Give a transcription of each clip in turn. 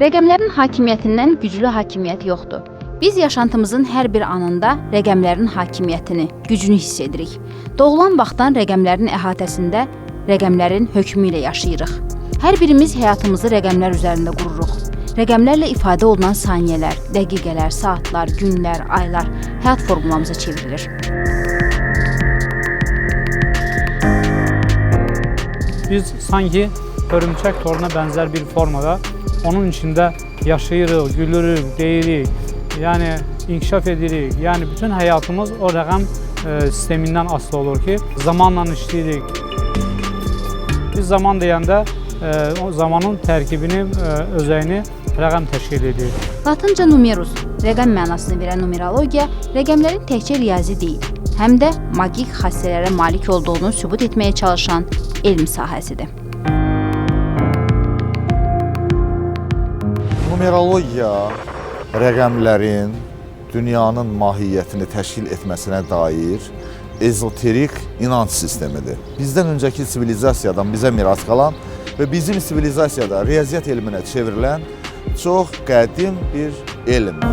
Rəqəmlərin hakimiyyətindən güclü hakimiyyət yoxdur. Biz yaşantımızın hər bir anında rəqəmlərin hakimiyyətini, gücünü hiss edirik. Doğulan vaxtdan rəqəmlərin əhatəsində, rəqəmlərin hökmü ilə yaşayırıq. Hər birimiz həyatımızı rəqəmlər üzərində qururuq. Rəqəmlərlə ifadə olunan saniyələr, dəqiqələr, saatlar, günlər, aylar həyat formulamıza çevrilir. Biz sanki hörümçək toruna bənzər bir formada onun içində yaşayırıq, gülürük, deyirik, yəni inkişaf edirik. Yəni bütün həyatımız o rəqəm sistemindən asılı olur ki, zamanla işləyirik. Biz zaman deyəndə o zamanın tərkibini, özəyini rəqəm təşkil edir. Latınca numerus, rəqəm mənasını verən numerologiya, rəqəmlərin təkcə riyazi deyil, həm də magik xassələrə malik olduğunu sübut etməyə çalışan elm sahəsidir. Numerologiya rəqəmlərin dünyanın mahiyyətini təşkil etməsinə dair ezoterik inanc sistemidir. Bizdən öncəki sivilizasiyadan bizə miras qalan və bizim sivilizasiyada riyaziyyat elminə çevrilən çox qədim bir elmdir.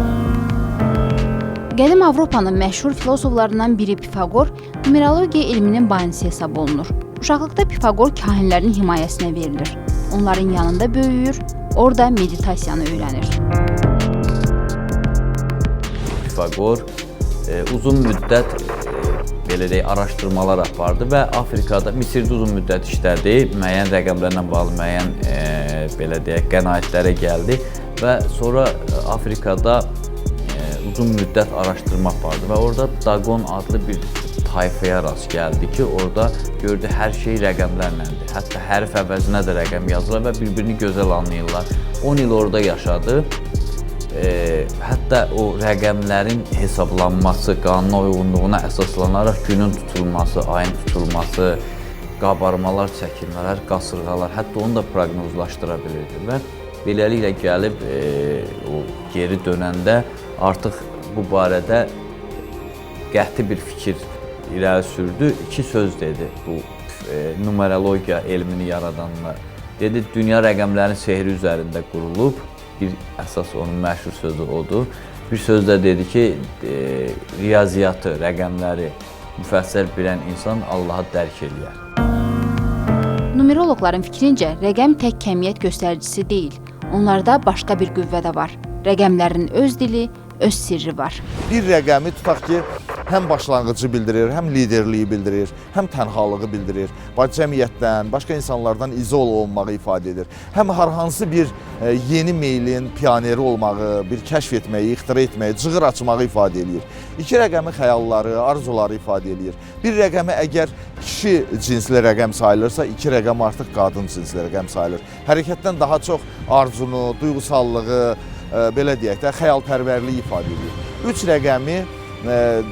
Qədim Avropanın məşhur filosoflarından biri Pifaqor, numerologiya elminin banisi hesab olunur. Uşaqlıqda Pifaqor kahinlərin himayəsinə verilir. Onların yanında böyüyür, orada meditasiyanı öyrənir. Pifaqor uzun müddət belə deyək, araşdırmalar apardı və Afrikada, Misirdə uzun müddət işlədi, müəyyən rəqəmlərlə bağlı müəyyən belə deyək, qənaətlərə gəldi və sonra Afrikada uzun müddət araşdırma apardı və orada Dagon adlı bir tayfaya rast gəldi ki, orada gördü hər şey rəqəmlərləndir. Hətta hərf əvəzinə də rəqəm yazılır və bir-birini gözəl anlayırlar. 10 il orada yaşadı. Hətta o rəqəmlərin hesablanması, qanuna uyğunluğuna əsaslanaraq günün tutulması, ayın tutulması, qabarmalar, çəkilmələr, qasırğalar, hətta onu da proqnozlaşdıra bilirdi və beləliklə gəlib o geri dönəndə artıq bu barədə qəti bir fikir irəli sürdü. İki söz dedi bu numerologiya elmini yaradanlar. Dedi, dünya rəqəmlərin sehri üzərində qurulub. Bir əsas onun məşhur sözü odur. Bir sözdə dedi ki, riyaziyyatı, rəqəmləri müfəssəl bilən insan Allahı dərk eləyər. Numeroloqların fikrincə, rəqəm tək kəmiyyət göstəricisi deyil. Onlarda başqa bir qüvvə də var. Rəqəmlərin öz dili, öz sirri var. Bir rəqəmi tutaq ki, həm başlanğıcı bildirir, həm liderliyi bildirir, həm tənhalığı bildirir. Cəmiyyətdən, başqa insanlardan izol olmağı ifadə edir. Həm hər hansı bir yeni meylin pioneri olmağı, bir kəşf etməyi, ixtira etməyi, cığır açmağı ifadə edir. İki rəqəmi xəyalları, arzuları ifadə edir. Bir rəqəmi əgər kişi cinsli rəqəm sayılırsa, iki rəqəm artıq qadın cinsli rəqəm sayılır. Hərəkətdən daha çox arzunu, duyğusallığı, belə deyək də, xəyalpərvərliyi ifadə edir. Üç rəqəmi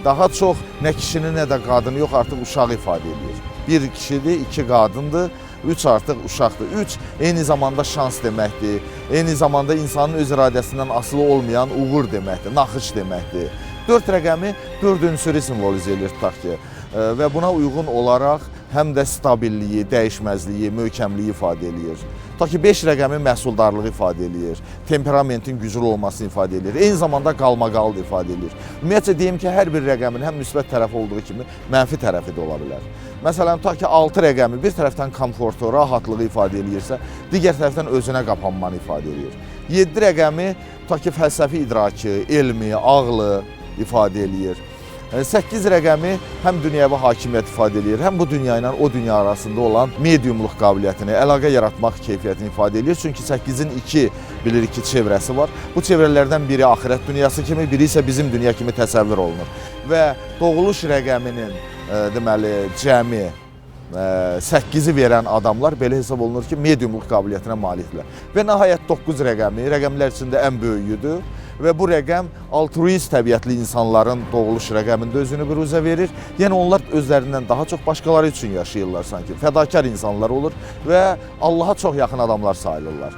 daha çox nə kişini, nə də qadını yox, artıq uşaq ifadə edir. Bir kişidir, iki qadındır, üç artıq uşaqdır. Üç eyni zamanda şans deməkdir, eyni zamanda insanın öz iradəsindən asılı olmayan uğur deməkdir, naxış deməkdir. Dörd rəqəmi dörd ünsürü simvolizə edir, tutaq ki, və buna uyğun olaraq həm də stabilliyi, dəyişməzliyi, möhkəmliyi ifadə edir. Ta ki 5 rəqəmi məhsuldarlığı ifadə edir, temperamentin güclü olmasını ifadə edir, eyni zamanda qalmaqaldı ifadə edir. Ümumiyyətcə deyim ki, hər bir rəqəmin həm müsbət tərəfi olduğu kimi mənfi tərəfi də ola bilər. Məsələn, ta ki 6 rəqəmi bir tərəfdən komfortu, rahatlığı ifadə edirsə, digər tərəfdən özünə qapanmanı ifadə edir. 7 rəqəmi ta ki fəlsəfi idraki, elmi, ağlı ifadə edir. 8 rəqəmi həm dünyəvi hakimiyyət ifadə edir, həm bu dünya ilə o dünya arasında olan mediumluq qabiliyyətini, əlaqə yaratmaq keyfiyyətini ifadə edir. Çünki 8-in 2 bilirik ki, çevrəsi var. Bu çevrələrdən biri axirət dünyası kimi, biri isə bizim dünya kimi təsəvvür olunur. Və doğuluş rəqəminin deməli cəmi 8-i verən adamlar belə hesab olunur ki, mediumluq qabiliyyətinə malikdirlər. Və nəhayət 9 rəqəmi, rəqəmlər içində ən böyüyüdür. Və bu rəqəm altruist təbiətli insanların doğuluş rəqəmində özünü büruzə verir. Yəni onlar özlərindən daha çox başqaları üçün yaşayırlar sanki. Fədakar insanlar olur və Allaha çox yaxın adamlar sayılırlar.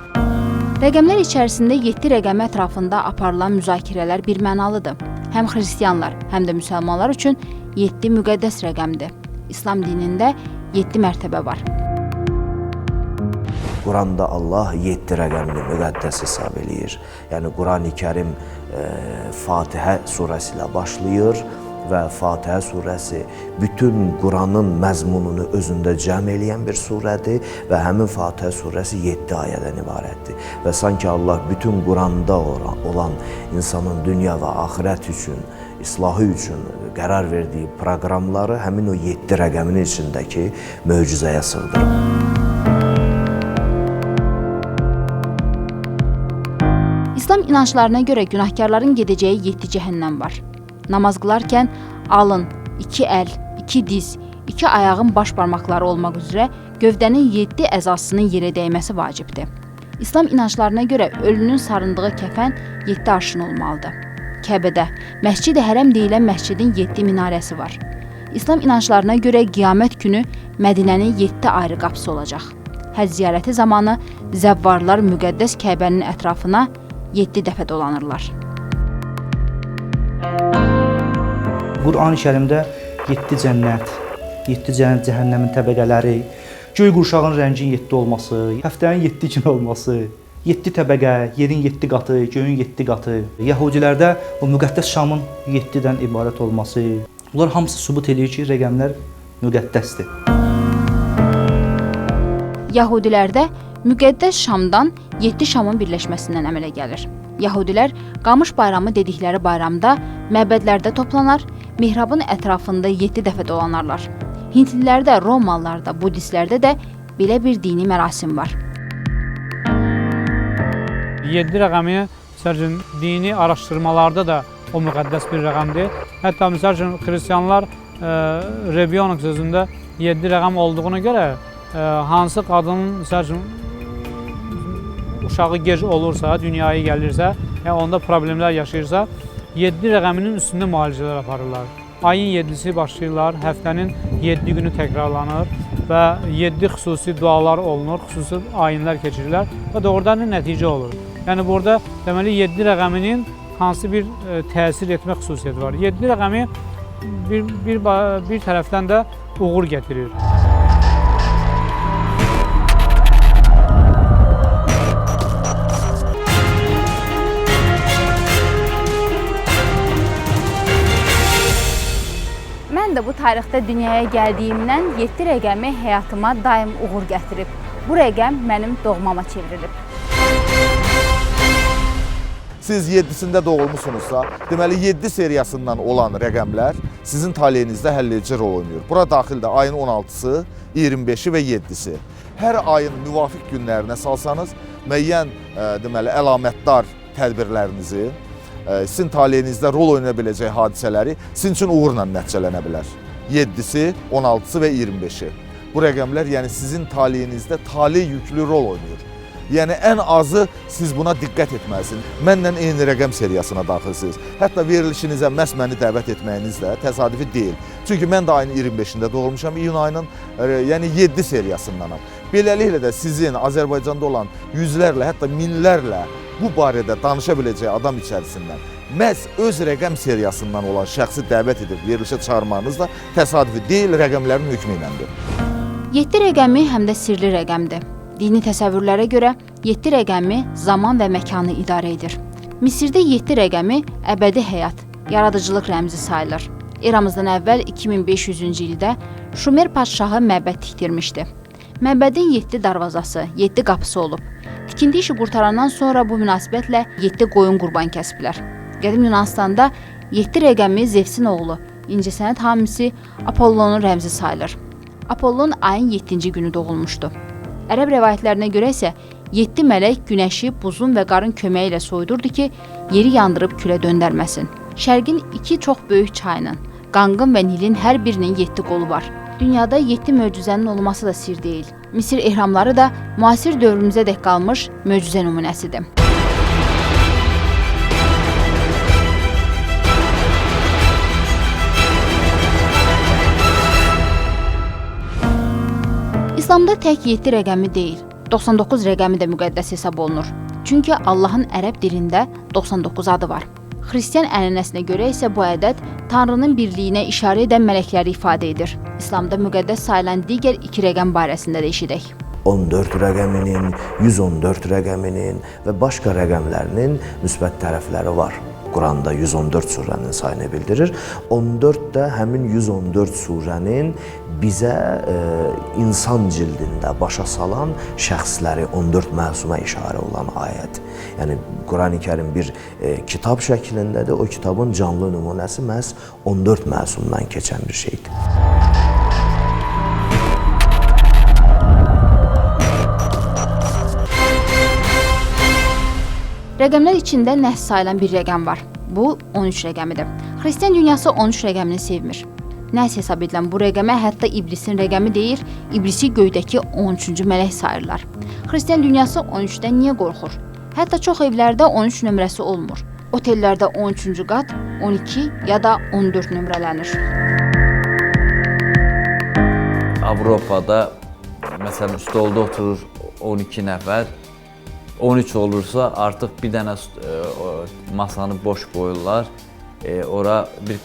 Rəqəmlər içərisində 7 rəqəmi ətrafında aparılan müzakirələr bir mənalıdır. Həm xristianlar, həm də müsəlmanlar üçün 7 müqəddəs rəqəmdir. İslam dinində 7 mərtəbə var. Quranda Allah 7 rəqəmli müqəddəs hesab eləyir. Yəni Qurani Kərim Fatihə surəsi ilə başlayır və Fatihə surəsi bütün Quranın məzmununu özündə cəm eləyən bir surədir və həmin Fatihə surəsi 7 ayədən ibarətdir. Və sanki Allah bütün Quranda olan insanın dünya və axirət üçün, islahı üçün qərar verdiyi proqramları həmin o 7 rəqəmin içindəki möcüzəyə sığdırır. İslam inanclarına görə günahkarların gedəcəyi 7 cəhənnəm var. Namaz qılarkən alın, 2 əl, 2 diz, 2 ayağın baş barmaqları olmaq üzrə gövdənin 7 əzasının yerə dəyməsi vacibdir. İslam inanclarına görə ölünün sarındığı kəfən 7 arşın olmalıdır. Kəbədə, Məscid-i Hərəm deyilən məscidin 7 minarəsi var. İslam inanclarına görə qiyamət günü Mədinənin 7 ayrı qapısı olacaq. Həcc ziyarəti zamanı zəvvarlar müqəddəs Kəbənin ətrafına 7 dəfə dolanırlar. Qur'an-ı Kərimdə 7 cənnət, 7 cəhənnəmin təbəqələri, göy qurşağın rəngin 7 olması, həftənin 7 gün olması, 7 təbəqə, yerin 7 qatı, göyün 7 qatı, Yəhudilərdə o müqəddəs Şamın 7-dən ibarət olması, bunlar hamısı sübut edir ki, rəqəmlər müqəddəsdir. Yahudilərdə müqəddəs Şamdan 7 Şamın birləşməsindən əmələ gəlir. Yahudilər Qamış bayramı dedikləri bayramda məbədlərdə toplanar, mihrabın ətrafında 7 dəfə dolanarlar. Hintlilərdə, Romalılarda, Budistlərdə də belə bir dini mərasim var. 7 rəqəmi məsəl üçün dini araşdırmalarda da o müqəddəs bir rəqəmdir. Hətta məsəl üçün xristianlar Rebionik sözündə 7 rəqəm olduğuna görə hansı qadının məsəl üçün uşağı gec olursa, dünyaya gəlirsə, onda problemlər yaşayırsa, 7 rəqəminin üstündə müalicələr aparırlar. Ayın 7-si başlayırlar, həftənin 7 günü təkrarlanır və 7 xüsusi dualar olunur, xüsusi ayinlər keçirirlər və doğrudan nəticə olur. Yəni burada deməli 7 rəqəminin hansı bir təsir etmə xüsusiyyəti var. 7 rəqəmi bir tərəfdən də uğur gətirir. Mən də bu tarixdə dünyaya gəldiyimdən 7 rəqəmi həyatıma daim uğur gətirib. Bu rəqəm mənim doğmama çevrilib. Siz 7-sində doğulmusunuzsa, deməli 7 seriyasından olan rəqəmlər sizin taleyinizdə həlledici rol oynayır. Bura daxildə ayın 16-sı, 25-i və 7-si. Hər ayın müvafiq günlərinə salsanız, müəyyən deməli əlamətdar tədbirlərinizi, sizin taleyinizdə rol oynaya biləcək hadisələri sizin üçün uğurla nəticələnə bilər. 7-si, 16-sı və 25-i. Bu rəqəmlər yəni sizin taleyinizdə taley yüklü rol oynayır. Yəni ən azı siz buna diqqət etməlisiniz. Mənlə eyni rəqəm seriyasına daxilsiniz. Hətta verilişinizə məhz məni dəvət etməyiniz də təsadüfi deyil. Çünki mən də ayın 25-də doğulmuşam, iyun ayının yəni 7 seriyasındanam. Beləliklə də sizin Azərbaycanda olan yüzlərlə, hətta minlərlə bu barədə danışa biləcək adam içərisindən məhz öz rəqəm seriyasından olan şəxsi dəvət edib verilişə çağırmanız da təsadüfi deyil, rəqəmlərin hökmü iləndir. 7 rəqəmi həm də sirli rəqəmdir. Dini təsəvvürlərə görə 7 rəqəmi zaman və məkanı idarə edir. Misirdə 7 rəqəmi əbədi həyat, yaradıcılıq rəmzi sayılır. Eramızdan əvvəl 2500-cü ildə Şumer padşahı məbəd tikdirmişdi. Məbədin 7 darvazası, 7 qapısı olub. Tikinti işi qurtarandan sonra bu münasibətlə 7 qoyun qurban kəsiblər. Qədim Yunanıstanda 7 rəqəmi Zevsin oğlu, incəsənət hamisi Apollonun rəmzi sayılır. Apollon ayın 7-ci günü doğulmuşdu. Ərəb rəvayətlərinə görə isə 7 mələk günəşi buzun və qarın köməyi ilə soyudurdu ki, yeri yandırıb külə döndərməsin. Şərqin 2 çox böyük çayının, Qanqın və Nilin hər birinin 7 qolu var. Dünyada 7 möcüzənin olması da sir deyil. Misir ehramları da müasir dövrümüzə dək qalmış möcüzə nümunəsidir. İslamda tək 7 rəqəmi deyil, 99 rəqəmi də müqəddəs hesab olunur. Çünki Allahın ərəb dilində 99 adı var. Xristian ənənəsinə görə isə bu ədəd Tanrının birliyinə işarə edən mələkləri ifadə edir. İslamda müqəddəs sayılan digər 2 rəqəm barəsində də eşidək. 14 rəqəminin, 114 rəqəminin və başqa rəqəmlərinin müsbət tərəfləri var. Quranda 114 surənin sayını bildirir. 14 də həmin 114 surənin bizə insan cildində başa salan şəxsləri 14 məsuma işarə olan ayət. Yəni Qurani-Kərim bir kitab şəklindədir. O kitabın canlı nümunəsi məhz 14 məsumdan keçən bir şeydir. Rəqəmlər içində nəhs sayılan bir rəqəm var. Bu 13 rəqəmidir. Xristian dünyası 13 rəqəmini sevmir. Nəhs hesab edilən bu rəqəmə hətta iblisin rəqəmi deyir, iblisi göydəki 13-cü mələk sayırlar. Xristian dünyası 13-dən niyə qorxur? Hətta çox evlərdə 13 nömrəsi olmur. Otellərdə 13-cü qat 12 ya da 14 nömrələnir. Avropada məsələn stolda oturur 12 nəfər, 13 olursa artıq bir dənə masanı boş qoyurlar, ora bir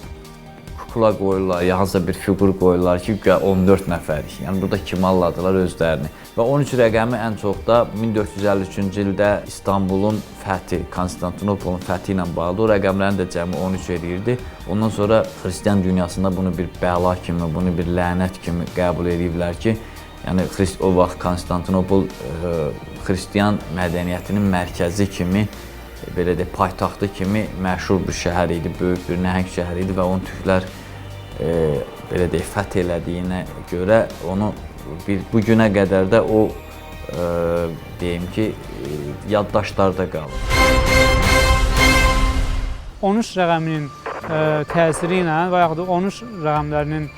kukla qoyurlar, hansısa bir fiqur qoyurlar ki, 14 nəfərik. Yəni burada kimalladılar özlərini. Və 13 rəqəmi ən çox da 1453-cü ildə İstanbulun fəthi, Konstantinopolun fəthi ilə bağlı o rəqəmlərin də cəmi 13 eləyirdi. Ondan sonra Xristian dünyasında bunu bir bəla kimi, bunu bir lənət kimi qəbul ediblər ki, yəni o vaxt Konstantinopol Xristian mədəniyyətinin mərkəzi kimi, belə də paytaxtı kimi məşhur bir şəhər idi, böyük bir nəhəng şəhər idi və onun türklər belə də fəth elədiyinə görə onu bu günə qədər də o deyim ki, yaddaşlarda qalır. 13 rəqəminin təsiri ilə və yaxud da 13 rəqəmlərinin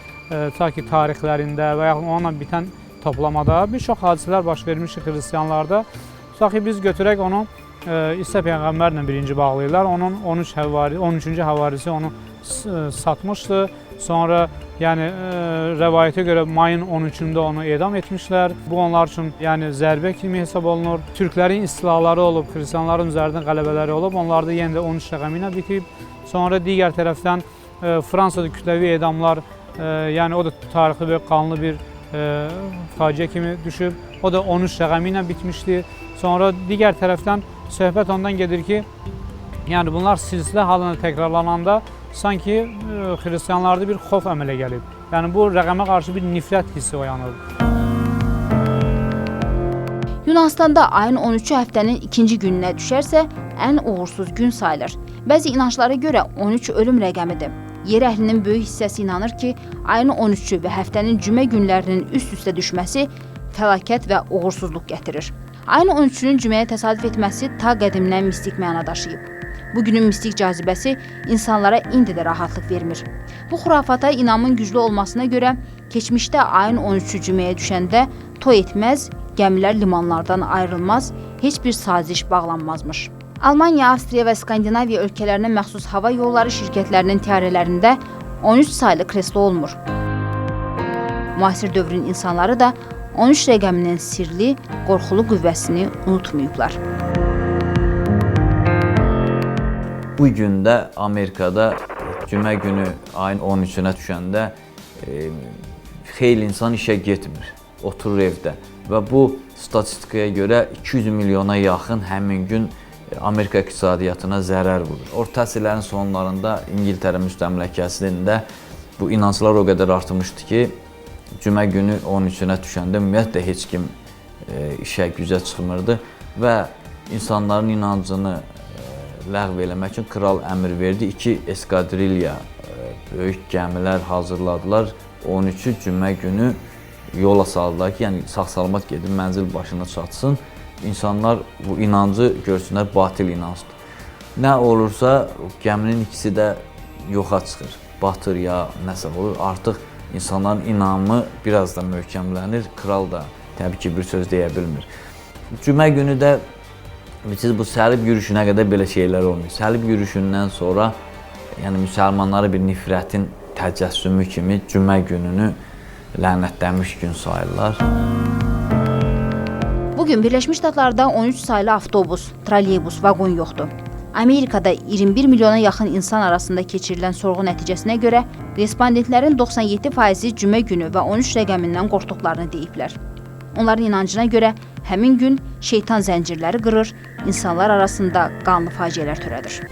tarixlərində və yaxud onunla bitən toplamada bir çox hadisələr baş vermiş xristianlarda. Tutaq ki, biz götürək onu İsa Peyğəmbərlə birinci bağlayırlar. Onun 13-cü həvarisi onu satmışdı. Sonra yəni rəvayətə görə mayın 13-də onu edam etmişlər. Bu onlar üçün yəni zərbə kimi hesab olunur. Türklərin istilaları olub, xristianların üzərindən qələbələri olub. Onlar da yenə də 13 rəqəmi ilə bitib. Sonra digər tərəfdən Fransada kütləvi edamlar, yəni o da tarixi və qanlı bir faciə kimi düşüb. O da 13 rəqəmi ilə bitmişdi. Sonra digər tərəfdən söhbət ondan gedir ki, yəni bunlar silsilə halında təkrarlananda sanki xristianlarda bir xof əmələ gəlib. Yəni bu rəqəmə qarşı bir nifrət hissi oyanır. Yunanıstanda ayın 13-cü həftənin ikinci gününə düşərsə, ən uğursuz gün sayılır. Bəzi inanclara görə 13 ölüm rəqəmidir. Yer əhlinin böyük hissəsi inanır ki, ayın 13-cü və həftənin cümə günlərinin üst-üstə düşməsi fəlakət və uğursuzluq gətirir. Ayın 13-cünün cüməyə təsadüf etməsi ta qədimdən mistik məna daşıyıb. Bu günün mistik cazibəsi insanlara indi də rahatlıq vermir. Bu xurafata inamın güclü olmasına görə keçmişdə ayın 13-cü cüməyə düşəndə toy etməz, gəmilər limanlardan ayrılmaz, heç bir saziş bağlanmazmış. Almaniya, Avstriya və Skandinaviya ölkələrinə məxsus hava yolları şirkətlərinin təyyarələrində 13 saylı kreslo olmur. Müasir dövrün insanları da 13 rəqəminin sirli, qorxulu qüvvəsini unutmayıblar. Bu gün də Amerikada cümə günü ayın 13-ünə düşəndə xeyli insan işə getmir, oturur evdə və bu statistikaya görə 200 milyona yaxın həmin gün Amerika iqtisadiyyatına zərər vurur. Orta əsrlərin sonlarında İngiltərə müstəmləkəsində bu inanclar o qədər artmışdı ki, cümə günü 13-ünə düşəndə ümumiyyətlə heç kim işə gücə çıxmırdı və insanların inancını ləğv eləmək üçün kral əmr verdi. 2 eskadrilya böyük gəmilər hazırladılar. 13-cü cümə günü yola saldılar ki, yəni sağ-salamat gedib mənzil başına çatsın. İnsanlar bu inancı görsünlər, batil inancdır. Nə olursa gəminin ikisi də yoxa çıxır, batır ya nəsə olur. Artıq insanların inamı biraz da möhkəmlənir, kral da təbii ki bir söz deyə bilmir. Cümə günü də siz bu səlib yürüyüşünə qədər belə şeylər olmuyor. Səlib yürüyüşündən sonra yəni müsəlmanlara bir nifrətin təcəssümü kimi cümə gününü lənətlənmiş gün sayırlar. Bugün Birləşmiş Ştatlarda 13 saylı avtobus, trolleybus, vaqon yoxdur. Amerikada 21 milyona yaxın insan arasında keçirilən sorğu nəticəsinə görə respondentlərin 97%-i cümə günü və 13 rəqəmindən qorxduqlarını deyiblər. Onların inancına görə həmin gün şeytan zəncirləri qırır, insanlar arasında qanlı faciələr törədir.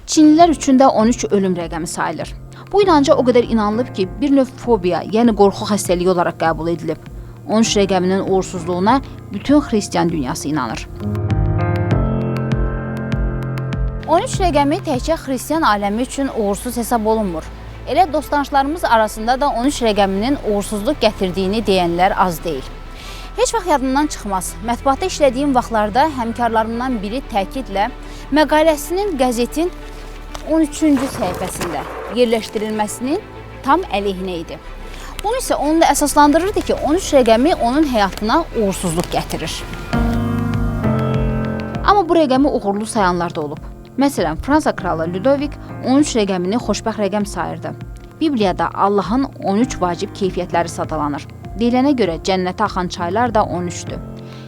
Çinlilər üçün də 13 ölüm rəqəmi sayılır. Bu inanca o qədər inanılıb ki, bir növ fobiya, yəni qorxu xəstəliyi olaraq qəbul edilib. 13 rəqəminin uğursuzluğuna bütün xristian dünyası inanır. 13 rəqəmi təkcə xristian aləmi üçün uğursuz hesab olunmur. Elə dostanışlarımız arasında da 13 rəqəminin uğursuzluq gətirdiyini deyənlər az deyil. Heç vaxt yadımdan çıxmaz. Mətbuatda işlədiyim vaxtlarda həmkarlarımdan biri təkidlə məqaləsinin qəzetin 13-cü səhifəsində yerləşdirilməsinin tam əleyhinə idi. Bunu isə onunla əsaslandırırdı ki, 13 rəqəmi onun həyatına uğursuzluq gətirir. Amma bu rəqəmi uğurlu sayanlar da olub. Məsələn, Fransa kralı Ludovik 13 rəqəmini xoşbəxt rəqəm sayırdı. Bibliyada Allahın 13 vacib keyfiyyətləri sadalanır. Deyilənə görə cənnətə axan çaylar da 13-dür.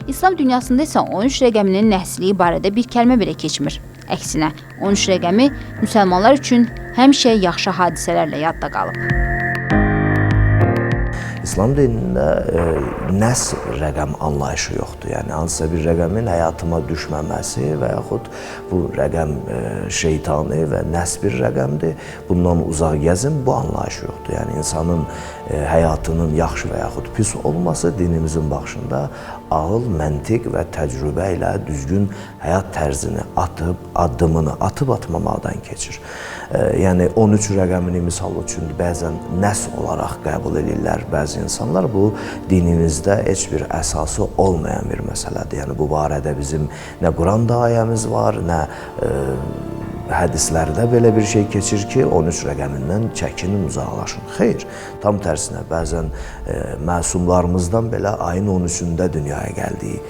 İslam dünyasında isə 13 rəqəminin nəsliyi barədə bir kəlmə belə keçmir. Əksinə, 13 rəqəmi müsəlmanlar üçün həmişə yaxşı hadisələrlə yadda qalıb. İslam dinində nəsr rəqəm anlayışı yoxdur. Yəni hansısa bir rəqəmin həyatıma düşməməsi və yaxud bu rəqəm şeytani və nəs bir rəqəmdir. Bundan uzaq gəzin, bu anlayış yoxdur. Yəni insanın həyatının yaxşı və yaxud pis olması dinimizin baxışında ağıl, məntiq və təcrübə ilə düzgün həyat tərzini addımını atıb-atmamaqdan keçir. Yəni 13 rəqəmini misal üçün bəzən nəs olaraq qəbul edirlər bəzi insanlar. Bu dinimizdə heç bir əsası olmayan bir məsələdir. Yəni bu barədə bizim nə Quranda ayəmiz var, nə hədislərdə belə bir şey keçir ki, 13 rəqəmindən çəkinin, uzaqlaşın. Xeyr, tam tərsinə bəzən məsumlarımızdan belə ayın 13-ündə dünyaya gəldiyi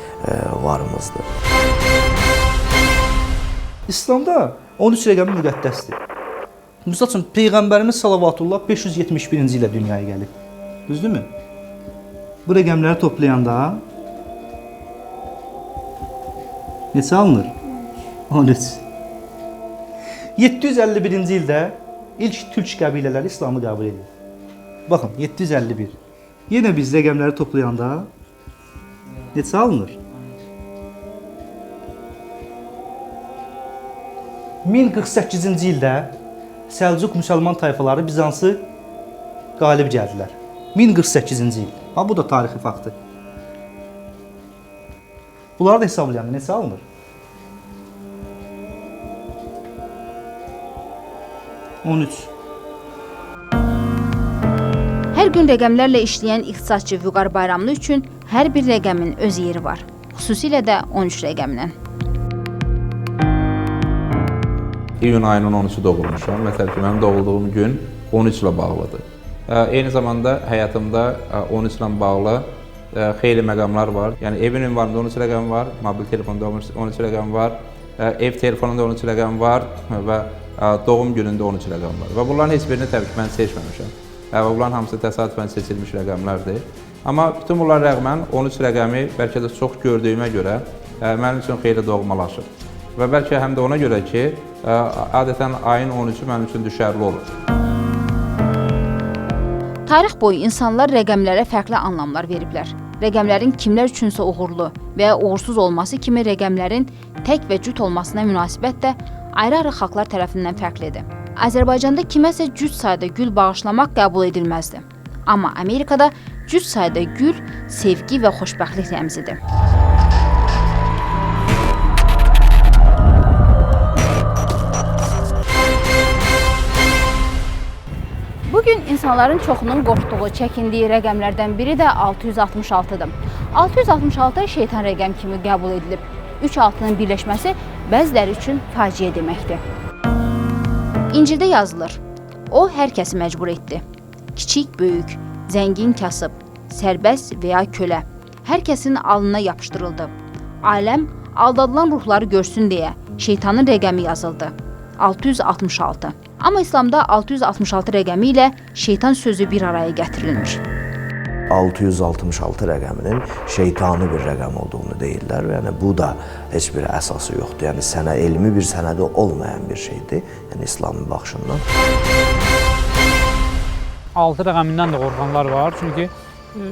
varımızdır. İslamda 13 rəqəmi müqəddəsdir. Misal üçün, Peyğəmbərimiz Salavatullah 571-ci ilə dünyaya gəlib. Düzdürmü? Bu rəqəmləri toplayanda neçə alınır? 13. 751-ci ildə ilk türk qəbilələri İslamı qəbul edir. Baxın, 751. Yenə biz rəqəmləri toplayanda neçə alınır? 1048-ci ildə Səlcuq müsəlman tayfaları Bizansı qalib gəldilər. 1048-ci il. Ha, bu da tarixi faktdır. Bunları da hesablayanda neçə alınır? 13. Hər gün rəqəmlərlə işləyən iqtisadçı Vüqar Bayramlı üçün hər bir rəqəmin öz yeri var. Xüsusilə də 13 rəqəminin. İyun ayının 13-ü doğulmuşam. Məsələn ki, mənim doğulduğum gün 13 ilə bağlıdır. Eyni zamanda həyatımda 13 ilə bağlı xeyli məqamlar var. Yəni evin ünvanında 13 rəqəm var, mobil telefonda 13 rəqəm var, ev telefonunda 13 rəqəm var və doğum günündə 13 rəqəm var. Və bunların heç birini təbii ki, mən seçməmişəm. Və bunların hamısı təsadüfən seçilmiş rəqəmlərdir. Amma bütün bunlar rəqmən 13 rəqəmi bəlkə də çox gördüyümə görə mənim üçün xeyli doğmalaşır. Və bəlkə həm də ona görə ki, adətən ayın 13-ü mənim üçün düşərli olur. Tarix boyu insanlar rəqəmlərə fərqli anlamlar veriblər. Rəqəmlərin kimlər üçünsə uğurlu və ya uğursuz olması kimi rəqəmlərin tək və cüt olmasına münasibət də ayrı-ayrı xalqlar tərəfindən fərqlidir. Azərbaycanda kiməsə cüt sayda gül bağışlamaq qəbul edilməzdi. Amma Amerikada cüt sayda gül sevgi və xoşbəxtlik rəmzidir. Bugün insanların çoxunun qorxduğu, çəkindiyi rəqəmlərdən biri də 666-dır. 666 şeytan rəqəm kimi qəbul edilib. 3 altının birləşməsi bəziləri üçün faciə deməkdir. İncildə yazılır: O, hər kəsi məcbur etdi. Kiçik, böyük, zəngin, kasıb, sərbəst və ya kölə, hər kəsin alnına yapışdırıldı. Aləm aldadılan ruhları görsün deyə şeytanın rəqəmi yazıldı. 666. Amma İslamda 666 rəqəmi ilə şeytan sözü bir araya gətirilmiş. 666 rəqəminin şeytani bir rəqəm olduğunu deyirlər. Yəni bu da heç bir əsası yoxdur. Yəni elmi bir sənədi olmayan bir şeydir. Yəni İslamın baxışından. 6 rəqəmindən də qorxanlar var. Çünki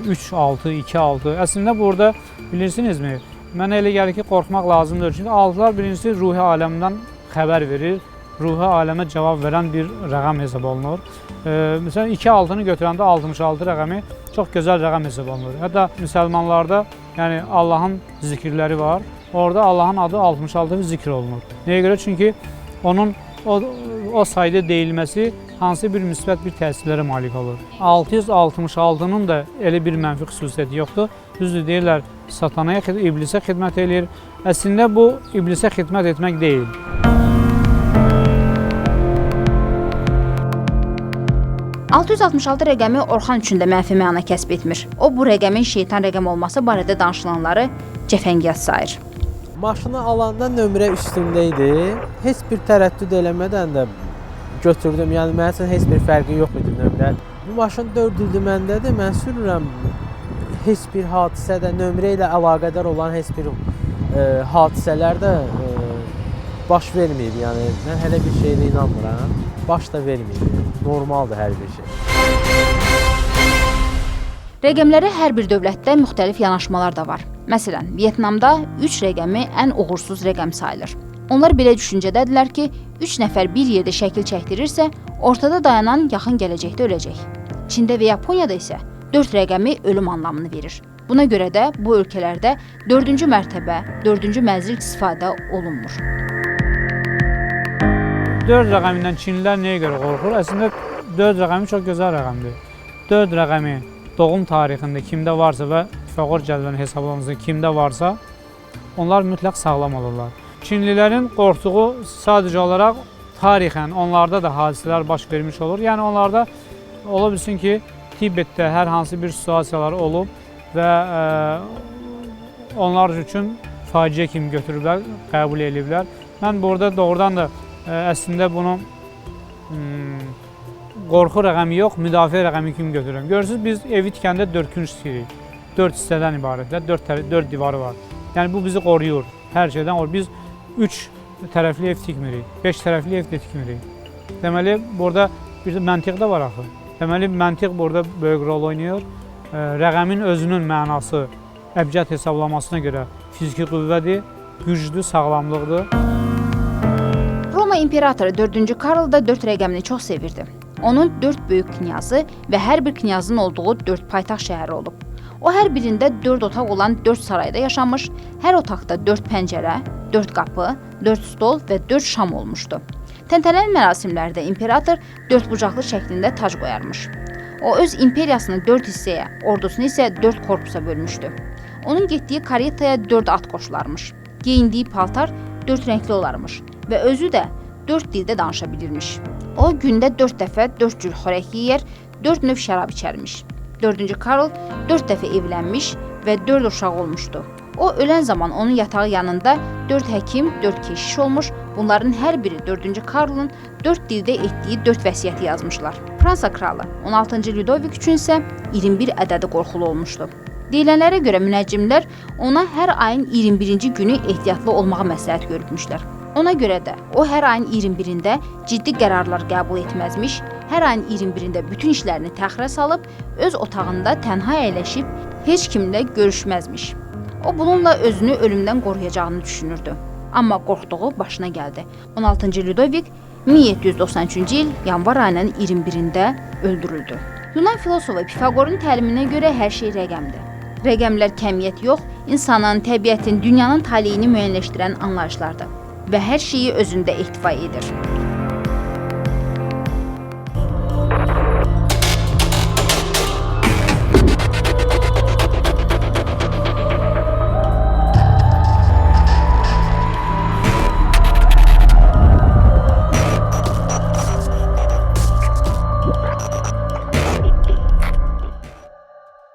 3-6, 2-6. Əslində burada bilirsinizmi? Mənə elə gəlir ki, qorxmaq lazımdır. Çünki 6-lar birincisi ruhi aləmdən xəbər verir. Ruhi aləmə cavab verən bir rəqəm hesab olunur. Məsələn, 2-6-nı götürəndə 66 rəqəmi çox gözəl rəqəm hesab olunur. Hətta müsəlmanlarda yəni Allahın zikirləri var. Orada Allahın adı 66 zikr olunur. Nəyə görə? Çünki onun o sayda deyilməsi hansı bir müsbət bir təsirlərə malik olur. 666-nın da elə bir mənfi xüsusiyyəti yoxdur. Düzdür, deyirlər, satanaya, iblisə xidmət edir. Əslində bu iblisə xidmət etmək deyil. ...666 rəqəmi Orxan üçün də mənfi məna kəsb etmir. O, bu rəqəmin şeytan rəqəm olması barədə danışılanları cəfəngiyat sayır. Maşını alanda nömrə üstündə idi. Heç bir tərəddüd eləmədən də götürdüm. Yəni, mənim üçün heç bir fərqi yox idi nömrə. Bu maşın 4 ildir məndədir. Mən sürürəm. Heç bir hadisədə, nömrə ilə əlaqədar olan heç bir hadisələr də baş verməyib. Yəni, mən hələ bir şeylə inanmıram. Baş da verməyib. Normaldır hər bir şey. Rəqəmlərə hər bir dövlətdə müxtəlif yanaşmalar da var. Məsələn, Vyetnamda 3 rəqəmi ən uğursuz rəqəm sayılır. Onlar belə düşüncədədirlər ki, 3 nəfər bir yerdə şəkil çəkdirirsə, ortada dayanan yaxın gələcəkdə öləcək. Çində və Yaponiyada isə 4 rəqəmi ölüm anlamını verir. Buna görə də bu ölkələrdə 4-cü mərtəbə, 4-cü mənzil istifadə olunmur. 4 rəqəmindən Çinlilər nəyə görə qorxur? Əslində 4 rəqəmi çox gözəl rəqəmdir. 4 rəqəmi doğum tarixində kimdə varsa və Pifaqor cədvəlinin hesablamasında kimdə varsa, onlar mütləq sağlam olurlar. Çinlilərin qorxduğu sadəcə olaraq tarixən onlarda da hadisələr baş vermiş olur. Yəni onlarda ola bilsin ki, Tibetdə hər hansı bir situasiyalar olub və onlar üçün faciə kimi götürüblər, qəbul ediblər. Mən burada doğrudan da əslində bunu qorxu rəqəmi yox, müdafiə rəqəmi kimi götürürəm. Görürsünüz, biz evi tikəndə 4 künc tikirik. 4 hissədən ibarətdir, 4 divarı var. Yəni bu bizi qoruyur, hər şeydən qoruyur. Biz 3 tərəfli ev tikmirik, 5 tərəfli ev də tikmirik. Deməli, burada bir məntiq də var axı. Deməli, məntiq burada böyük rol oynayır. Rəqəmin özünün mənası əbcəd hesablamasına görə fiziki qüvvədir, güclü, sağlamlıqdır. Roma imperatoru 4-cü Karl da 4 rəqəmini çox sevirdi. Onun 4 böyük knyazı və hər bir knyazın olduğu 4 paytaxt şəhəri olub. O, hər birində 4 otaq olan 4 sarayda yaşamış, hər otaqda 4 pəncərə, 4 qapı, 4 stol və 4 şam olmuşdu. Təntənəli mərasimlərdə imperator 4 bucaqlı şəklində tac qoyarmış. O, öz imperiyasını 4 hissəyə, ordusunu isə 4 korpusa bölmüşdü. Onun getdiyi karetaya 4 at qoşularmış. Geyindiyi paltar 4 rəngli olarmış və özü də 4 dildə danışa bilirmiş. O, gündə 4 dəfə 4 cür xörək yeyər, 4 növ şərab içərmiş. 4-cü Karl 4 dəfə evlənmiş və 4 uşaq olmuşdu. O, ölən zaman onun yatağı yanında 4 həkim, 4 keşiş olmuş, bunların hər biri 4-cü Karlın 4 dildə etdiyi 4 vəsiyyəti yazmışlar. Fransa kralı 16-cı Ludovik üçün isə 21 ədədi qorxulu olmuşdu. Deyilənlərə görə münəccimlər ona hər ayın 21-ci günü ehtiyatlı olmağı məsləhət görübmüşlər. Ona görə də o hər ayın 21-də ciddi qərarlar qəbul etməzmiş, hər ayın 21-də bütün işlərini təxirə salıb, öz otağında tənha əyləşib, heç kimlə görüşməzmiş. O, bununla özünü ölümdən qoruyacağını düşünürdü. Amma qorxduğu başına gəldi. 16-cı Ludovik 1793-cü il yanvar ayının 21-də öldürüldü. Yunan filosofu Pifaqorun təliminə görə hər şey rəqəmdir. Rəqəmlər kəmiyyət yox, insanın, təbiətin, dünyanın taleyini müəyyənləşdirən anlayışlardır və hər şeyi özündə ehtiva edir.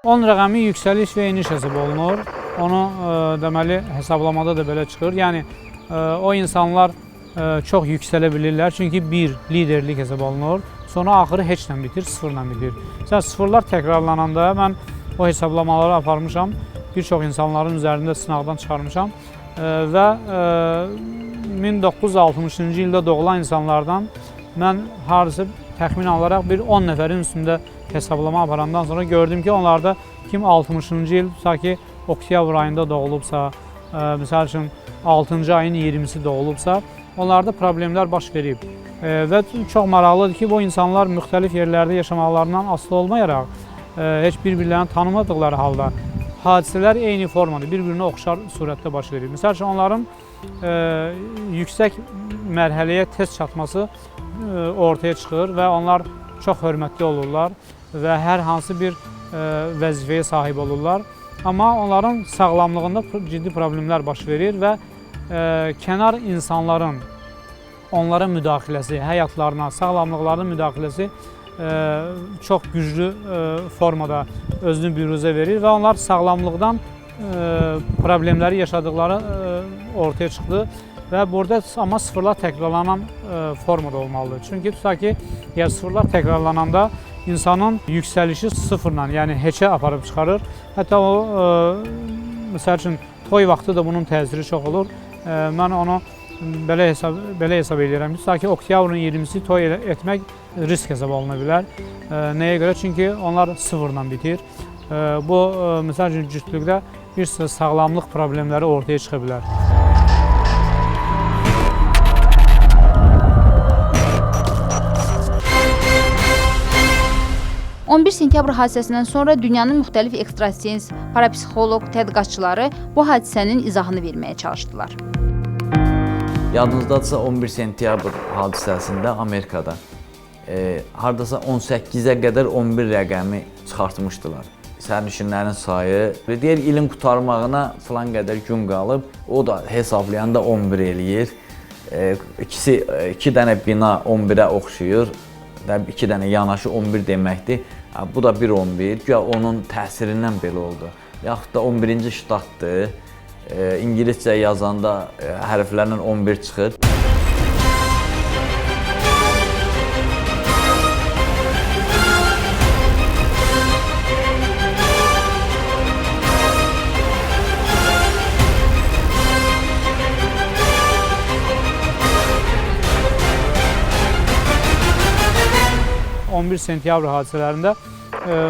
On rəqəmi yüksəliş və eniş hesab olunur. Onu deməli hesablamada da belə çıxır. Yəni o insanlar çox yüksələ bilirlər. Çünki bir liderlik hesab olunur. Sonra axırı heçlə bitir, sıfırla bitir. Məsələn, sıfırlar təkrarlananda mən o hesablamaları aparmışam. Bir çox insanların üzərində sınaqdan çıxarmışam və 1960-cı ildə doğulan insanlardan mən hardasa təxmin olaraq bir 10 nəfərin üstündə hesablama aparandan sonra gördüm ki, onlarda kim 60-cı il, tutaq ki, oktyabr ayında doğulubsa, misal üçün 6-cı ayın 20-si doğulubsa, onlarda problemlər baş verib. Və çox maraqlıdır ki, bu insanlar müxtəlif yerlərdə yaşamaqlarından asılı olmayaraq, heç bir-birlərini tanımadıqları halda hadisələr eyni formada, bir-birinə oxşar surətdə baş verir. Misal üçün, onların yüksək mərhələyə tez çatması ortaya çıxır və onlar çox hörmətli olurlar və hər hansı bir vəzifəyə sahib olurlar. Amma onların sağlamlığında ciddi problemlər baş verir və kənar insanların onlara müdaxiləsi, həyatlarına, sağlamlıqlarına müdaxiləsi çox güclü formada özünü büruzə verir və onlar sağlamlıqdan problemləri yaşadıkları ortaya çıxdı və burada amma sıfırlar təkrarlanan formada olmalıdır. Çünki tutaq ki, sıfırlar təkrarlananda insanın yüksəlişi sıfırla, yəni heçə aparıb çıxarır. Hətta o, məsəl üçün, toy vaxtı da bunun təsiri çox olur. Mən onu belə hesab edirəm. Tutaq ki, oktyabrın 20-si toy etmək risk hesab oluna bilər. Nəyə görə? Çünki onlar sıfırla bitir. Bu, məsəl üçün, cütlükdə bir sıra sağlamlıq problemləri ortaya çıxa bilər. ...11 sentyabr hadisəsindən sonra dünyanın müxtəlif ekstrasens, parapsixoloq, tədqiqatçıları bu hadisənin izahını verməyə çalışdılar. Yadınızdadırsa 11 sentyabr hadisəsində Amerikada hardasa 18-ə qədər 11 rəqəmi çıxartmışdılar. Sərnişinlərin sayı, deyir ilin qurtarmağına filan qədər gün qalıb, o da hesablayanda 11 eləyir. İki dənə bina 11-ə oxşuyur, 2 dənə yanaşı 11 deməkdir. Bu da 1-11, güya onun təsirindən belə oldu. Yaxud da 11-ci ştatdır, İngiliscə yazanda hərflərlə 11 çıxır. ...11 sentyabr hadisələrində,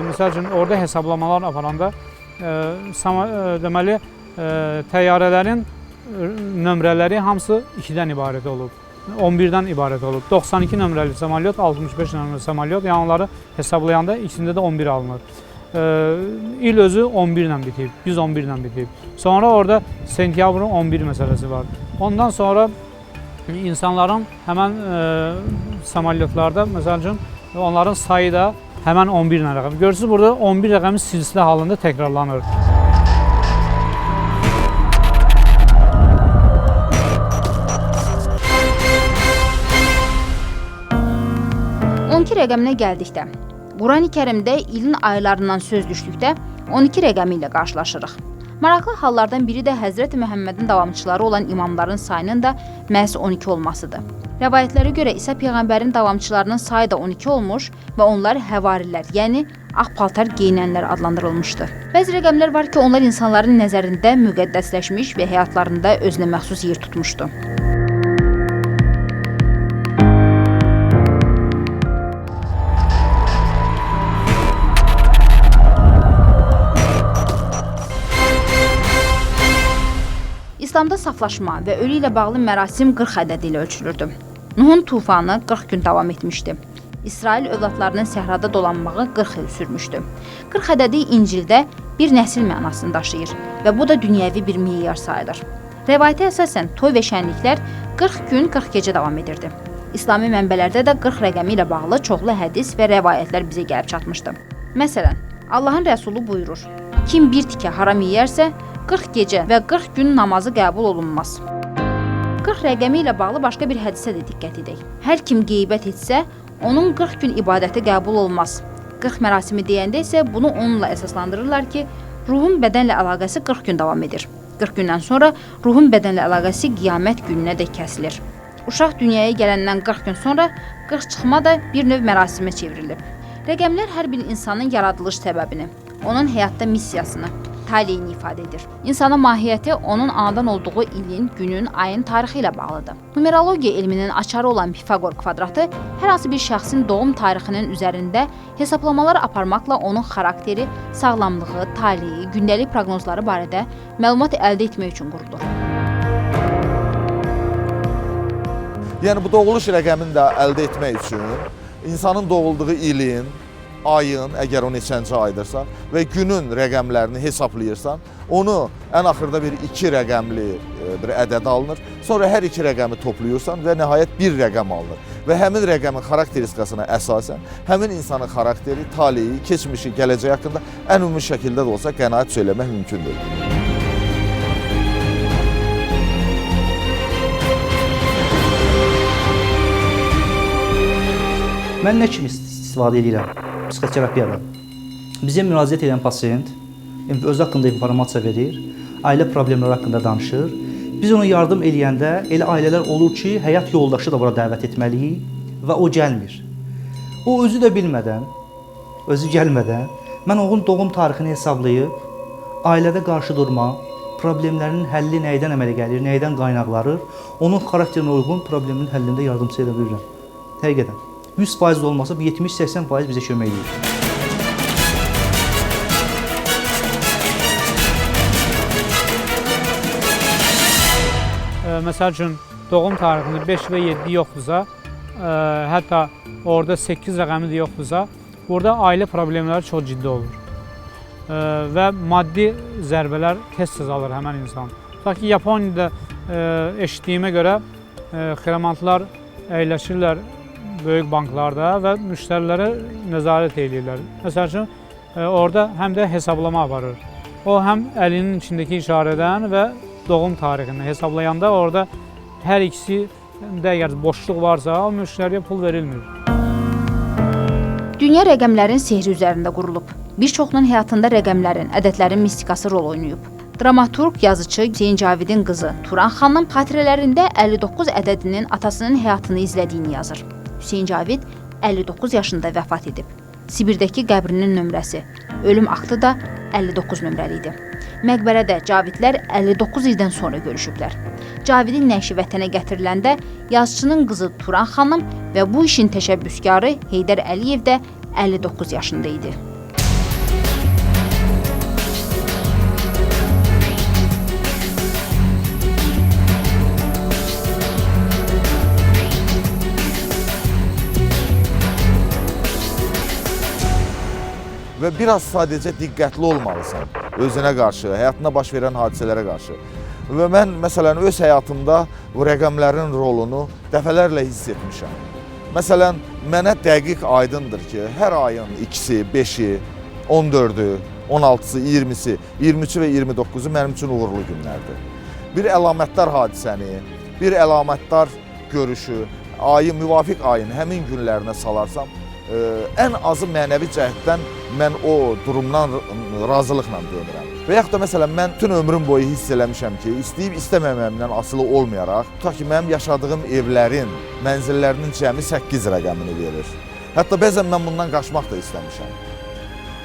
məsəl üçün, orada hesablamalar aparanda, deməli, təyyarələrin nömrələri hamısı 2-dən ibarət olub, 11-dən ibarət olub. 92 nömrəli samalyot, 65 nömrəli samalyot, yəni onları hesablayanda ikisində də 11 alınır. İl özü 11 ilə bitib, 111 ilə bitib. Sonra orada sentyabrın 11 məsələsi var. Ondan sonra insanların həmən samalyotlarda, məsəl üçün, onların sayı da həmən 11 ilə rəqəm. Görürsünüz, burada 11 rəqəmi silsilə halında təkrarlanır. 12 rəqəminə gəldikdə, Qurani-Kərimdə ilin aylarından söz düşdükdə 12 rəqəmi ilə qarşılaşırıq. Maraqlı hallardan biri də Həzrəti Məhəmmədin davamçıları olan imamların sayının da məhz 12 olmasıdır. Rəvayətlərə görə İsa Peyğəmbərin davamçılarının sayı da 12 olmuş və onlar həvarilər, yəni ağ paltar geyinənlər adlandırılmışdı. Bəzi rəqəmlər var ki, onlar insanların nəzərində müqəddəsləşmiş və həyatlarında özünə məxsus yer tutmuşdu. İslamda saflaşma və ölü ilə bağlı mərasim 40 ədədi ilə ölçülürdü. Nuhun tufanı 40 gün davam etmişdi. İsrail övladlarının səhrada dolanmağı 40 il sürmüşdü. 40 ədədi İncildə bir nəsil mənasını daşıyır və bu da dünyəvi bir meyar sayılır. Rəvayətə əsasən toy və şənliklər 40 gün 40 gecə davam edirdi. İslami mənbələrdə də 40 rəqəmi ilə bağlı çoxlu hədis və rəvayətlər bizə gəlib çatmışdı. Məsələn, Allahın Rəsulu buyurur: kim bir tikə haram yeyərsə, 40 gecə və 40 gün namazı qəbul olunmaz. 40 rəqəmi ilə bağlı başqa bir hədisə də diqqət edək. Hər kim qeybət etsə, onun 40 gün ibadəti qəbul olmaz. 40 mərasimi deyəndə isə bunu onunla əsaslandırırlar ki, ruhun bədənlə əlaqəsi 40 gün davam edir. 40 gündən sonra ruhun bədənlə əlaqəsi qiyamət gününə də kəsilir. Uşaq dünyaya gələndən 40 gün sonra 40 çıxma da bir növ mərasimə çevrilib. Rəqəmlər hər bir insanın yaradılış səbəbini, onun həyatda missiyasını, taleyini ifadə edir. İnsanın mahiyyəti onun anadan olduğu ilin, günün, ayın tarixi ilə bağlıdır. Numerologiya elminin açarı olan Pifaqor kvadratı hər hansı bir şəxsin doğum tarixinin üzərində hesablamalar aparmaqla onun xarakteri, sağlamlığı, taleyi, gündəlik proqnozları barədə məlumat əldə etmək üçün qurulur. Yəni bu doğuluş rəqəmini də əldə etmək üçün insanın doğulduğu ilin, ayın, əgər o neçənci aydırsa və günün rəqəmlərini hesablayırsan, onu ən axırda bir 2 rəqəmli bir ədəd alınır. Sonra hər 2 rəqəmi toplayırsan və nəhayət bir rəqəm alınır. Və həmin rəqəmin xarakteristikasına əsasən həmin insanın xarakteri, taleyi, keçmişi, gələcəyi haqqında ən ümumi şəkildə də olsa qənaət söyləmək mümkündür. Mən nə kimi istifadə edirəm psixoterapiyada? Bizə müraciət edən pasiyent öz haqqında informasiya verir, ailə problemləri haqqında danışır. Biz ona yardım eləyəndə elə ailələr olur ki, həyat yoldaşı da bura dəvət etməliyik və o gəlmir. O özü də bilmədən, özü gəlmədən mən onun doğum tarixini hesablayıb, ailədə qarşı durma, problemlərinin həlli nəydən əmələ gəlir, nəydən qaynaqlanır, onun xarakterinə uyğun problemin həllində yardımçı edə bilirəm. Həqiqətən. 100% olmasa 70-80% bizə kömək edir. Məsəl üçün, doğum tarixində 5 və 7 yoxdursa, hətta orada 8 rəqəmi də yoxdursa, burada ailə problemləri çox ciddi olur. Və maddi zərbələr tez-tez alır həmən insan. Tutaq ki, Yaponiyada eşitdiyimə görə xiramantlar əyləşirlər böyük banklarda və müştərilərə nəzarət edirlər. Məsəl üçün, orada həm də hesablama aparır. O, həm əlinin içindəki işarədən və doğum tarixini hesablayanda orada hər ikisində əgər boşluq varsa, o müştəriyə pul verilmir. Dünya rəqəmlərin sehri üzərində qurulub. Bir çoxunun həyatında rəqəmlərin, ədədlərin mistikası rol oynayıb. Dramaturq, yazıcı Hüseyn Cavidin qızı Turan xanım xatirələrində 59 ədədinin atasının həyatını izlədiyini yazır. Hüseyn Cavid 59 yaşında vəfat edib. Sibirdəki qəbrinin nömrəsi, ölüm aktı da 59 nömrəli idi. Məqbərədə Cavidlər 59 ildən sonra görüşüblər. Cavidin nəşi vətənə gətiriləndə yazıçının qızı Turan xanım və bu işin təşəbbüskarı Heydər Əliyev də 59 yaşında idi. Və biraz sadəcə diqqətli olmalısan özünə qarşı, həyatına baş verən hadisələrə qarşı. Və mən məsələn öz həyatımda bu rəqəmlərin rolunu dəfələrlə hiss etmişəm. Məsələn, mənə dəqiq aydındır ki, hər ayın 2-si, 5-i, 14-ü, 16-sı, 20-si, 23-ü və 29-u mənim üçün uğurlu günlərdir. Bir əlamətdar hadisəni, bir əlamətdar görüşü, müvafiq ayın həmin günlərinə salarsam, ən azı mənəvi cəhətdən mən o durumdan razılıqla dönürəm. Və yaxud da məsələn, mən bütün ömrüm boyu hiss eləmişəm ki, istəyib istəməməyimdən asılı olmayaraq, tutaq ki, mənim yaşadığım evlərin, mənzillərinin cəmi 8 rəqəmini verir. Hətta bəzən mən bundan qaçmaq da istəmişəm.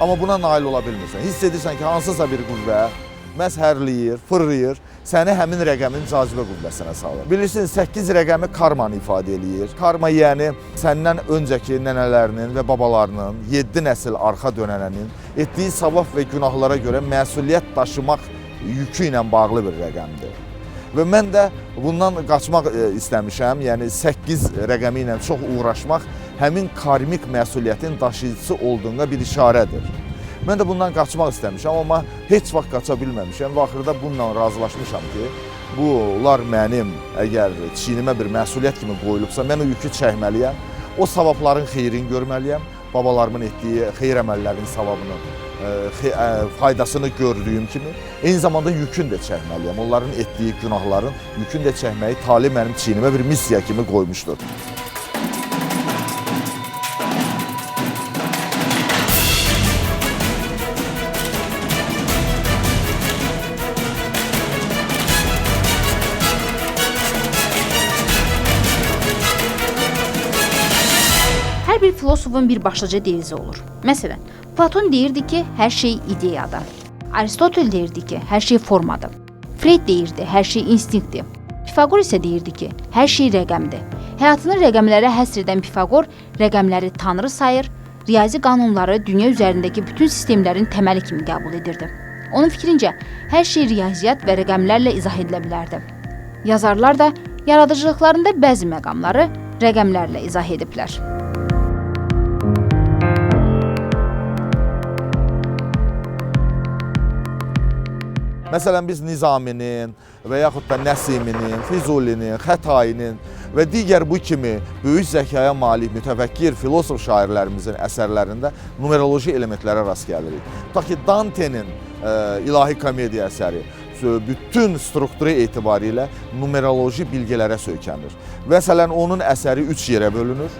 Amma buna nail ola bilmirsən. Hiss edirsən ki, hansısa bir qüvvə məzhərləyir, fırlayır, səni həmin rəqəmin cazibə qüvvəsinə salır. Bilirsiniz, 8 rəqəmi karmanı ifadə eləyir. Karma yəni səndən öncəki nənələrinin və babalarının, 7 nəsil arxa dönənənin etdiyi savab və günahlara görə məsuliyyət daşımaq yükü ilə bağlı bir rəqəmdir. Və mən də bundan qaçmaq istəmişəm, yəni 8 rəqəmi ilə çox uğraşmaq həmin karmik məsuliyyətin daşıyıcısı olduğuna bir işarədir. Mən də bundan qaçmaq istəmişəm, amma heç vaxt qaça bilməmişəm və axırda bununla razılaşmışam ki, bunlar mənim əgər çiynimə bir məsuliyyət kimi qoyulubsa, mən o yükü çəkməliyəm, o savabların xeyrini görməliyəm, babalarımın etdiyi xeyir əməllərinin savabını, faydasını gördüyüm kimi, eyni zamanda yükün də çəkməliyəm. Onların etdiyi günahların yükün də çəkməyi tali mənim çiynimə bir missiya kimi qoymuşdur. Hər bir filosofun bir başlıca devizi olur. Məsələn, Platon deyirdi ki, hər şey ideyadır. Aristotel deyirdi ki, hər şey formadır. Freud deyirdi, hər şey instinktdir. Pifaqor isə deyirdi ki, hər şey rəqəmdir. Həyatını rəqəmlərə həsr edən Pifaqor rəqəmləri tanrı sayır, riyazi qanunları dünya üzərindəki bütün sistemlərin təməli kimi qəbul edirdi. Onun fikrincə, hər şey riyaziyyat və rəqəmlərlə izah edilə bilərdi. Yazarlar da yaradıcılıqlarında bəzi məqamları rəqəmlərlə izah ediblər. Məsələn, biz Nizaminin və yaxud da Nəsiminin, Füzulinin, Xətainin və digər bu kimi böyük zəkaya malik mütəfəkkir filosof şairlərimizin əsərlərində numeroloji elementlərə rast gəlirik. Ta ki, Dantenin İlahi Komediya əsəri bütün strukturu etibarilə numeroloji bilgilərə söykənir. Məsələn, onun əsəri 3 yerə bölünür.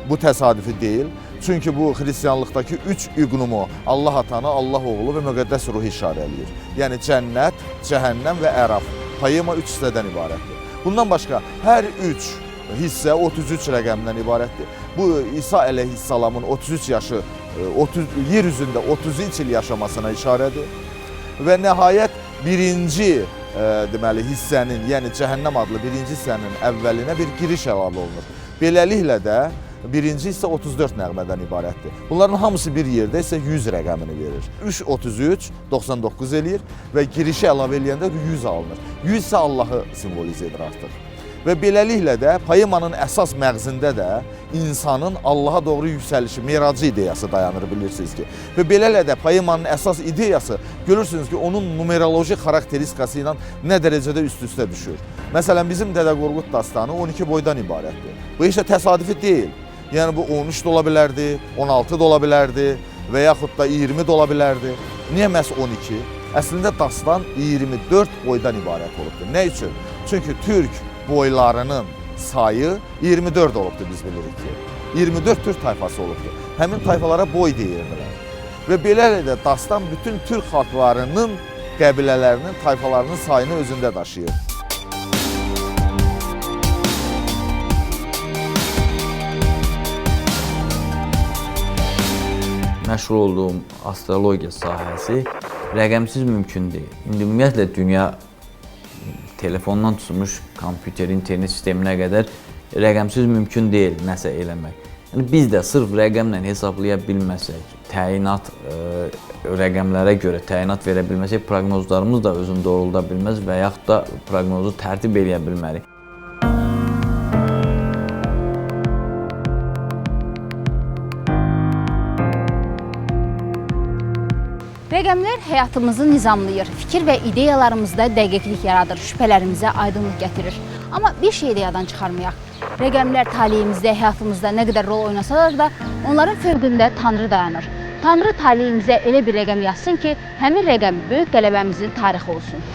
Bu təsadüfi deyil. Çünki bu xristianlıqdakı 3 iqnumu Allah Atanı, Allah Oğlu və Müqəddəs Ruhu işarə eləyir. Yəni cənnət, cəhənnəm və əraf. Poema 3 hissədən ibarətdir. Bundan başqa hər 3 hissə 33 rəqəmindən ibarətdir. Bu İsa əleyhissalamın 33 yaşı yer üzündə 33 il yaşamasına işarədir. Və nəhayət birinci deməli hissənin, yəni cəhənnəm adlı birinci hissənin əvvəlinə bir giriş əlavə olunur. Beləliklə də birinci hissə 34 nəğmədən ibarətdir. Bunların hamısı bir yerdə isə 100 rəqəmini verir. 3, 33, 99 eləyir və girişi əlavə eləyəndə 100 alınır. 100 isə Allahı simvolizə edir artıq. Və beləliklə də poemanın əsas məğzində də insanın Allaha doğru yüksəlişi, miracı ideyası dayanır, bilirsiniz ki. Və beləliklə də poemanın əsas ideyası, görürsünüz ki, onun numeroloji xarakteristikası ilə nə dərəcədə üst-üstə düşür. Məsələn, bizim Dədə Qorqud dastanı 12 boydan ibarətdir. Bu heç də təsadüfi deyil. Yəni, bu 13 də ola bilərdi, 16 da ola bilərdi və yaxud da 20 də ola bilərdi. Niyə məhz 12? Əslində, dastan 24 boydan ibarət olubdur. Nə üçün? Çünki türk boylarının sayı 24 olubdur, biz bilirik ki. 24 türk tayfası olubdur. Həmin tayfalara boy deyirdilər. Və beləliklə dastan bütün türk xalqlarının, qəbilələrinin, tayfalarının sayını özündə daşıyır. Məşğul olduğum astrologiya sahəsi rəqəmsiz mümkün deyil. İndi ümumiyyətlə dünya telefondan tutmuş kompüter, internet sisteminə qədər rəqəmsiz mümkün deyil nəsə eləmək. Yəni biz də sırf rəqəmlə hesablaya bilməsək, təyinat rəqəmlərə görə təyinat verə bilməsək, proqnozlarımız da özünü doğrulda bilməz və yaxud da proqnozu tərtib edə bilmərik. Rəqəmlər həyatımızı nizamlayır, fikir və ideyalarımızda dəqiqlik yaradır, şübhələrimizə aydınlıq gətirir. Amma bir şeyi də yadan çıxarmayaq. Rəqəmlər taleyimizdə, həyatımızda nə qədər rol oynasalar da, onların fövqündə Tanrı dayanır. Tanrı taleyimizə elə bir rəqəm yazsın ki, həmin rəqəm böyük qələbəmizin tarixi olsun.